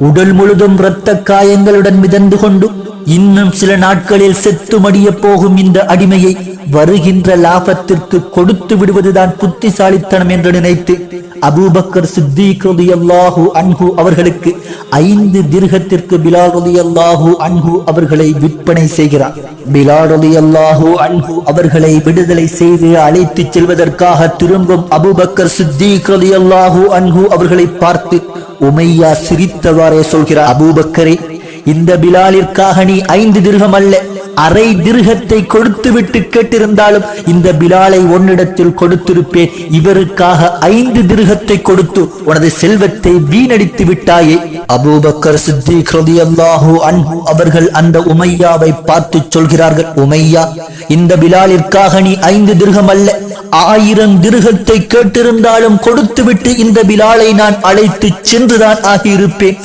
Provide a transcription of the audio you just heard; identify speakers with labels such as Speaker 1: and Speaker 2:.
Speaker 1: உடல் முழுதும் இரத்த காயங்களுடன் மிதந்து கொண்டு இன்னும் சில நாட்களில் செத்து மடிய போகும் இந்த அடிமையை வருகின்ற லாபத்திற்கு கொடுத்து விடுவதுதான் புத்திசாலித்தனம் என்று நினைத்து அபூபக்கர் சித்தீக் ரலியல்லாஹு அன்ஹு அவர்களுக்கு 5 திர்ஹத்திற்கு பிலால் ரலியல்லாஹு அன்ஹு அவர்களை விற்பனை செய்கிறார். பிலால் ரலியல்லாஹு அன்ஹு அவர்களை விடுதலை செய்து அழைத்து செல்வதற்காக திரும்பும் அபூபக்கர் சித்தீக் ரலியல்லாஹு அன்ஹு அவர்களை பார்த்து உமையா சிரித்தவாறே சொல்கிறார், அபூபக்கரே, இந்த பிலாலிற்காக நீ 5 திர்ஹம் அல்ல, அரை திர்ஹத்தை கொடுத்து விட்டு கேட்டிருந்தாலும் இந்த பிலாலை உன்னிடத்தில் கொடுத்திருப்பேன். இவருக்காக 5 திர்ஹத்தை கொடுத்து உனது செல்வத்தை வீணடித்து விட்டாயே. அபூபக்கர் சித்தீக் ரலியல்லாஹு அன்ஹு அவர்கள் அந்த உமையாவை பார்த்து சொல்கிறார்கள், உமையா, இந்த பிலாலிற்காக நீ 5 திர்ஹம் அல்ல, 1000 திர்ஹத்தை கேட்டிருந்தாலும் கொடுத்து விட்டு இந்த பிலாலை நான் அழைத்து சென்றுதான் ஆகியிருப்பேன்.